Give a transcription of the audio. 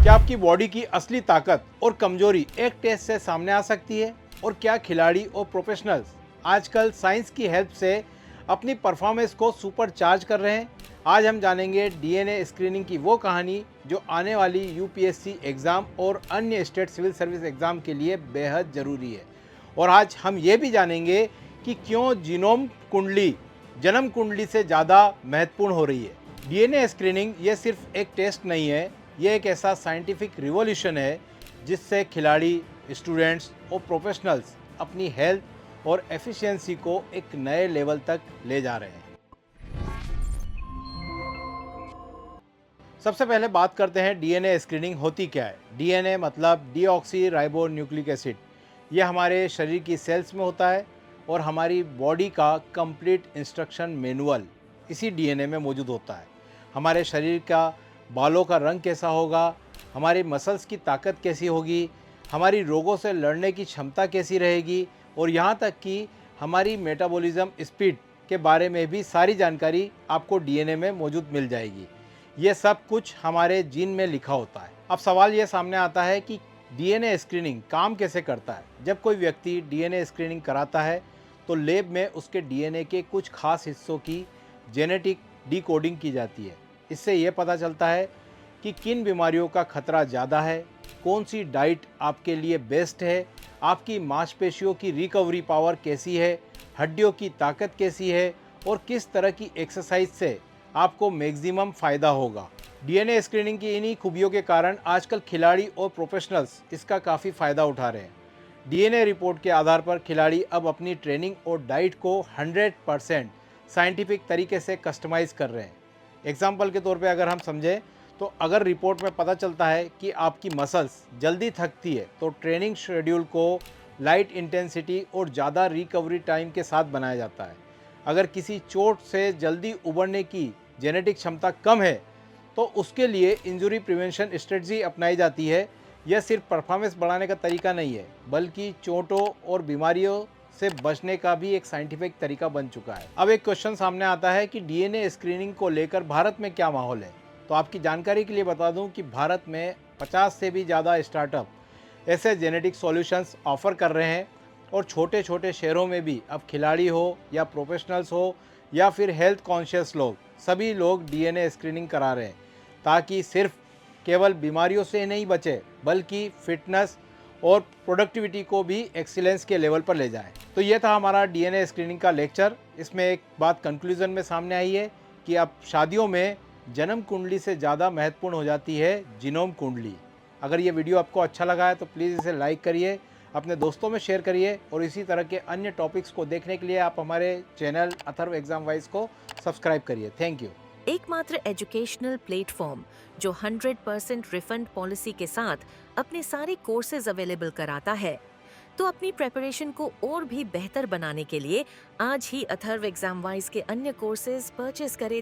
क्या आपकी बॉडी की असली ताकत और कमजोरी एक टेस्ट से सामने आ सकती है? और क्या खिलाड़ी और प्रोफेशनल्स आजकल साइंस की हेल्प से अपनी परफॉर्मेंस को सुपर चार्ज कर रहे हैं? आज हम जानेंगे डीएनए स्क्रीनिंग की वो कहानी जो आने वाली यूपीएससी एग्ज़ाम और अन्य स्टेट सिविल सर्विस एग्ज़ाम के लिए बेहद ज़रूरी है। और आज हम ये भी जानेंगे कि क्यों जीनोम कुंडली जन्म कुंडली से ज़्यादा महत्वपूर्ण हो रही है। डीएनए स्क्रीनिंग ये सिर्फ एक टेस्ट नहीं है, ये एक ऐसा साइंटिफिक रिवॉल्यूशन है जिससे खिलाड़ी, स्टूडेंट्स और प्रोफेशनल्स अपनी हेल्थ और एफिशिएंसी को एक नए लेवल तक ले जा रहे हैं। सबसे पहले बात करते हैं डीएनए स्क्रीनिंग होती क्या है। डीएनए मतलब डीऑक्सी राइबो न्यूक्लिक एसिड। ये हमारे शरीर की सेल्स में होता है और हमारी बॉडी का कंप्लीट इंस्ट्रक्शन मैनुअल इसी डीएनए में मौजूद होता है। हमारे शरीर का बालों का रंग कैसा होगा, हमारी मसल्स की ताकत कैसी होगी, हमारी रोगों से लड़ने की क्षमता कैसी रहेगी और यहाँ तक कि हमारी मेटाबॉलिज्म स्पीड के बारे में भी सारी जानकारी आपको डीएनए में मौजूद मिल जाएगी। ये सब कुछ हमारे जीन में लिखा होता है। अब सवाल ये सामने आता है कि डीएनए स्क्रीनिंग काम कैसे करता है। जब कोई व्यक्ति डीएनए स्क्रीनिंग कराता है तो लैब में उसके डीएनए के कुछ खास हिस्सों की जेनेटिक डिकोडिंग की जाती है। इससे ये पता चलता है कि किन बीमारियों का खतरा ज़्यादा है, कौन सी डाइट आपके लिए बेस्ट है, आपकी मांसपेशियों की रिकवरी पावर कैसी है, हड्डियों की ताकत कैसी है और किस तरह की एक्सरसाइज से आपको मैक्सिमम फ़ायदा होगा। डीएनए स्क्रीनिंग की इन्हीं खूबियों के कारण आजकल खिलाड़ी और प्रोफेशनल्स इसका काफ़ी फ़ायदा उठा रहे हैं। डीएनए रिपोर्ट के आधार पर खिलाड़ी अब अपनी ट्रेनिंग और डाइट को 100% साइंटिफिक तरीके से कस्टमाइज़ कर रहे हैं। एग्जाम्पल के तौर पे अगर हम समझें तो अगर रिपोर्ट में पता चलता है कि आपकी मसल्स जल्दी थकती है तो ट्रेनिंग शेड्यूल को लाइट इंटेंसिटी और ज़्यादा रिकवरी टाइम के साथ बनाया जाता है। अगर किसी चोट से जल्दी उबरने की जेनेटिक क्षमता कम है तो उसके लिए इंजरी प्रिवेंशन स्ट्रेटजी अपनाई जाती है। यह सिर्फ परफॉर्मेंस बढ़ाने का तरीका नहीं है बल्कि चोटों और बीमारियों से बचने का भी एक साइंटिफिक तरीका बन चुका है। अब एक क्वेश्चन सामने आता है कि डीएनए स्क्रीनिंग को लेकर भारत में क्या माहौल है। तो आपकी जानकारी के लिए बता दूं कि भारत में 50 से भी ज़्यादा स्टार्टअप ऐसे जेनेटिक सॉल्यूशंस ऑफर कर रहे हैं और छोटे छोटे शहरों में भी अब खिलाड़ी हो या प्रोफेशनल्स हो या फिर हेल्थ कॉन्शियस लोग, सभी लोग डीएनए स्क्रीनिंग करा रहे हैं ताकि सिर्फ केवल बीमारियों से नहीं बचे बल्कि फिटनेस और प्रोडक्टिविटी को भी एक्सीलेंस के लेवल पर ले जाए। तो ये था हमारा डीएनए स्क्रीनिंग का लेक्चर। इसमें एक बात कंक्लूजन में सामने आई है कि अब शादियों में जन्म कुंडली से ज़्यादा महत्वपूर्ण हो जाती है जीनोम कुंडली। अगर ये वीडियो आपको अच्छा लगा है तो प्लीज़ इसे लाइक करिए, अपने दोस्तों में शेयर करिए और इसी तरह के अन्य टॉपिक्स को देखने के लिए आप हमारे चैनल अथर्व एग्जाम वाइज को सब्सक्राइब करिए। Thank you. एकमात्र एजुकेशनल प्लेटफॉर्म जो 100% रिफंड पॉलिसी के साथ अपने सारे कोर्सेज अवेलेबल कराता है। तो अपनी प्रेपरेशन को और भी बेहतर बनाने के लिए आज ही अथर्व एग्जाम वाइज के अन्य कोर्सेज परचेज करें।